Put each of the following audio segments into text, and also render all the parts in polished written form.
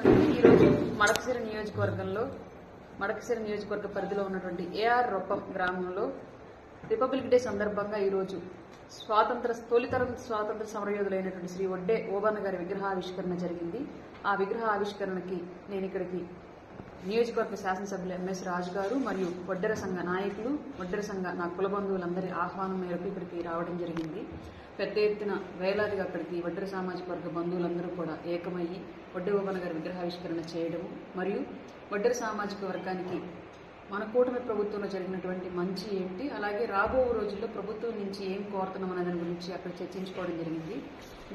ఈరోజు మడకశిర నియోజకవర్గ పరిధిలో ఉన్నటువంటి ఏఆర్ రొప్పం గ్రామంలో రిపబ్లిక్ డే సందర్భంగా ఈరోజు తొలితరం స్వాతంత్ర సమరయోధులైనటువంటి శ్రీ వడ్డే ఓబన్న గారి విగ్రహావిష్కరణ జరిగింది. ఆ విగ్రహ ఆవిష్కరణకి నేను ఇక్కడికి నియోజకవర్గ శాసనసభ్యులు ఎంఎస్ రాజు గారు మరియు వడ్డెర సంఘ నాయకులు, వడ్డెర సంఘ నా కుల బంధువులందరి ఆహ్వానం మేరకు ఇక్కడికి రావడం జరిగింది. పెద్ద ఎత్తున వేలాదిగా అక్కడికి వడ్డెర సామాజిక వర్గ బంధువులందరూ కూడా ఏకమయ్యి వడ్డే ఓబన్న గారి విగ్రహావిష్కరణ చేయడము మరియు వడ్డెర సామాజిక వర్గానికి మన కూటమి ప్రభుత్వంలో జరిగినటువంటి మంచి ఏంటి, అలాగే రాబో రోజుల్లో ప్రభుత్వం నుంచి ఏం కోరుతున్నాం అనే దాని గురించి అక్కడ చర్చించుకోవడం జరిగింది.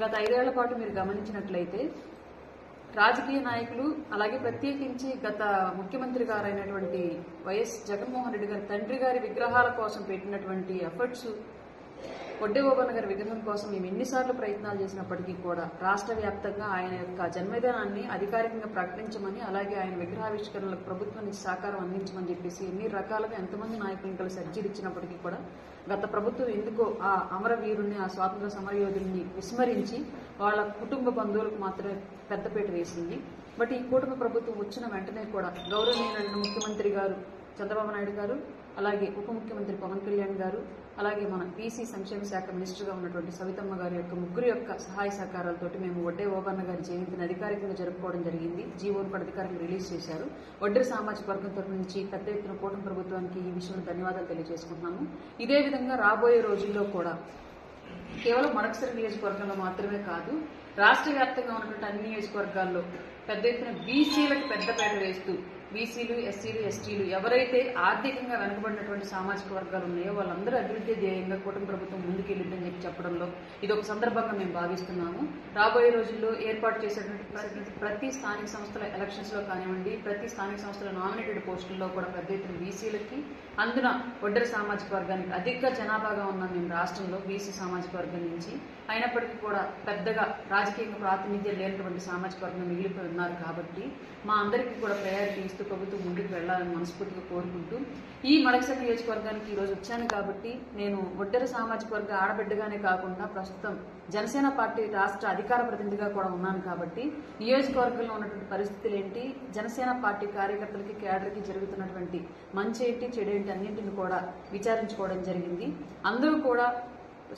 గత 5 ఏళ్ల పాటు మీరు గమనించినట్లయితే రాజకీయ నాయకులు, అలాగే ప్రత్యేకించి గత ముఖ్యమంత్రి గారైనటువంటి వైఎస్ జగన్మోహన్ రెడ్డి గారి తండ్రి గారి విగ్రహాల కోసం పెట్టినటువంటి ఎఫర్ట్స్, వడ్డే ఓబన్న గారి విగ్రహం కోసం మేము ఎన్నిసార్లు ప్రయత్నాలు చేసినప్పటికీ కూడా రాష్ట్ర వ్యాప్తంగా ఆయన యొక్క జన్మదినాన్ని అధికారికంగా ప్రకటించమని, అలాగే ఆయన విగ్రహావిష్కరణలకు ప్రభుత్వం నుంచి సహకారం అందించమని చెప్పేసి ఎన్ని రకాలుగా ఎంతమంది నాయకులను కలిసి అర్జీలు ఇచ్చినప్పటికీ కూడా గత ప్రభుత్వం ఎందుకో ఆ అమరవీరుణ్ణి, ఆ స్వాతంత్ర సమరయోధుల్ని విస్మరించి వాళ్ళ కుటుంబ బంధువులకు మాత్రమే పెద్దపీట వేసింది. బట్ ఈ కూటమి ప్రభుత్వం వచ్చిన వెంటనే కూడా గౌరవనీయులైన ముఖ్యమంత్రి గారు చంద్రబాబు నాయుడు గారు, అలాగే ఉప ముఖ్యమంత్రి పవన్ కళ్యాణ్ గారు, అలాగే మన బీసీ సంక్షేమ శాఖ మినిస్టర్గా ఉన్నటువంటి సవితమ్మ గారి యొక్క ముగ్గురు యొక్క సహాయ సహకారాలతోటి మేము వడ్డే ఓబన్న గారి జయంతిని అధికారికంగా జరుపుకోవడం జరిగింది. జీవోను కూడా అధికారికంగా రిలీజ్ చేశారు. వడ్డెర సామాజిక వర్గం తరఫు నుంచి పెద్ద ఎత్తున కూటమి ప్రభుత్వానికి ఈ విషయంలో ధన్యవాదాలు తెలియజేసుకుంటున్నాము. ఇదే విధంగా రాబోయే రోజుల్లో కూడా కేవలం మడకశిర నియోజకవర్గంలో మాత్రమే కాదు, రాష్ట్ర వ్యాప్తంగా ఉన్నటువంటి అన్ని నియోజకవర్గాల్లో పెద్ద ఎత్తున బీసీలకు పెద్దపేట వేస్తూ బీసీలు, ఎస్సీలు, ఎస్టీలు ఎవరైతే ఆర్థికంగా వెనుకబడినటువంటి సామాజిక వర్గాలు ఉన్నాయో వాళ్ళందరూ అభివృద్ధి ధ్యేయంగా కూటమి ప్రభుత్వం ముందుకెళ్లిందని చెప్పడంలో ఇది ఒక సందర్భంగా మేము భావిస్తున్నాము. రాబోయే రోజుల్లో ఏర్పాటు చేసేటువంటి ప్రతి స్థానిక సంస్థల ఎలక్షన్స్ లో కానివ్వండి, ప్రతి స్థానిక సంస్థల నామినేటెడ్ పోస్టుల్లో కూడా పెద్ద ఎత్తున బీసీలకి, అందున వడ్డెర సామాజిక వర్గానికి అధిక జనాభాగా ఉన్నాం మేము రాష్ట్రంలో బీసీ సామాజిక వర్గం నుంచి. అయినప్పటికీ కూడా పెద్దగా రాజకీయంగా ప్రాతినిధ్యం లేనటువంటి సామాజిక వర్గం మిగిలిపోయి ఉన్నారు కాబట్టి మా అందరికీ కూడా ప్రయారిటీ ఇస్తూ ప్రభుత్వం ముందుకు వెళ్లాలని మనస్ఫూర్తిగా కోరుకుంటూ, ఈ మడకశిర నియోజకవర్గానికి ఈ రోజు వచ్చాను కాబట్టి నేను వడ్డెర సామాజిక వర్గ ఆడబిడ్డగానే కాకుండా ప్రస్తుతం జనసేన పార్టీ రాష్ట్ర అధికార ప్రతినిధిగా కూడా ఉన్నాను కాబట్టి నియోజకవర్గంలో ఉన్నటువంటి పరిస్థితులు ఏంటి, జనసేన పార్టీ కార్యకర్తలకి, కేడర్కి జరుగుతున్నటువంటి మంచి ఏంటి, చెడు ఏంటి అన్నింటిని కూడా విచారించుకోవడం జరిగింది. అందరూ కూడా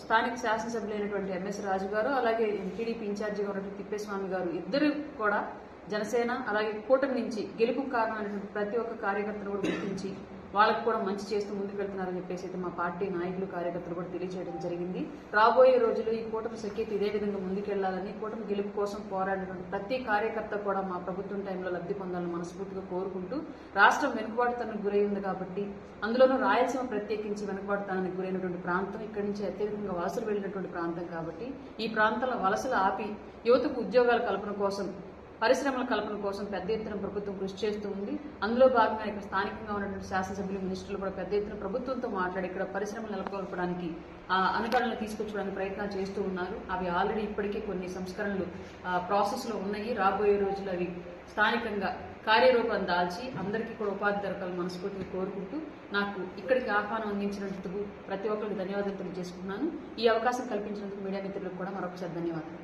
స్థానిక శాసనసభ్యులైనటువంటి ఎంఎస్ రాజు గారు, అలాగే టీడీపీ ఇన్ఛార్జిగా ఉన్నటువంటి తిప్పేస్వామి గారు ఇద్దరు కూడా జనసేన అలాగే కూటమి నుంచి గెలుపుకు కారణమైనటువంటి ప్రతి ఒక్క కార్యకర్తను కూడా గుర్తించి వాళ్ళకు కూడా మంచి చేస్తూ ముందుకు వెళ్తున్నారని చెప్పేసి అయితే మా పార్టీ నాయకులు, కార్యకర్తలు కూడా తెలియజేయడం జరిగింది. రాబోయే రోజుల్లో ఈ కూటమి సఖ్యత ఇదే విధంగా ముందుకెళ్లాలని, కూటమి గెలుపు కోసం పోరాడినటువంటి ప్రతి కార్యకర్త కూడా మా ప్రభుత్వం టైంలో లబ్ధి పొందాలని మనస్ఫూర్తిగా కోరుకుంటూ, రాష్ట్రం వెనుకబాటుతనానికి గురై ఉంది కాబట్టి, అందులోనూ రాయలసీమ ప్రత్యేకించి వెనుకబాటుతనానికి గురైనటువంటి ప్రాంతం, ఇక్కడి నుంచి అత్యధికంగా వలసలు వెళ్లినటువంటి ప్రాంతం కాబట్టి ఈ ప్రాంతంలో వలసలు ఆపి యువతకు ఉద్యోగాల కల్పన కోసం, పరిశ్రమల కల్పన కోసం పెద్ద ఎత్తున ప్రభుత్వం కృషి చేస్తూ ఉంది. అందులో భాగంగా ఇక్కడ స్థానికంగా ఉన్నటువంటి శాసనసభ్యులు, మినిస్టర్లు కూడా పెద్ద ఎత్తున ప్రభుత్వంతో మాట్లాడి ఇక్కడ పరిశ్రమలు నెలకొల్పడానికి అనుకరణలు తీసుకొచ్చడానికి ప్రయత్నాలు చేస్తూ ఉన్నారు. అవి ఆల్రెడీ ఇప్పటికే కొన్ని సంస్కరణలు ప్రాసెస్ లో ఉన్నాయి. రాబోయే రోజులు అవి స్థానికంగా కార్యరూపం దాల్చి అందరికీ కూడా ఉపాధి దొరకాలని మనస్ఫూర్తిగా కోరుకుంటూ, నాకు ఇక్కడికి ఆహ్వానం అందించినందుకు ప్రతి ఒక్కరికి ధన్యవాదాలు తెలియజేసుకుంటున్నాను. ఈ అవకాశం కల్పించినందుకు మీడియా మిత్రులకు కూడా మరొకసారి ధన్యవాదాలు.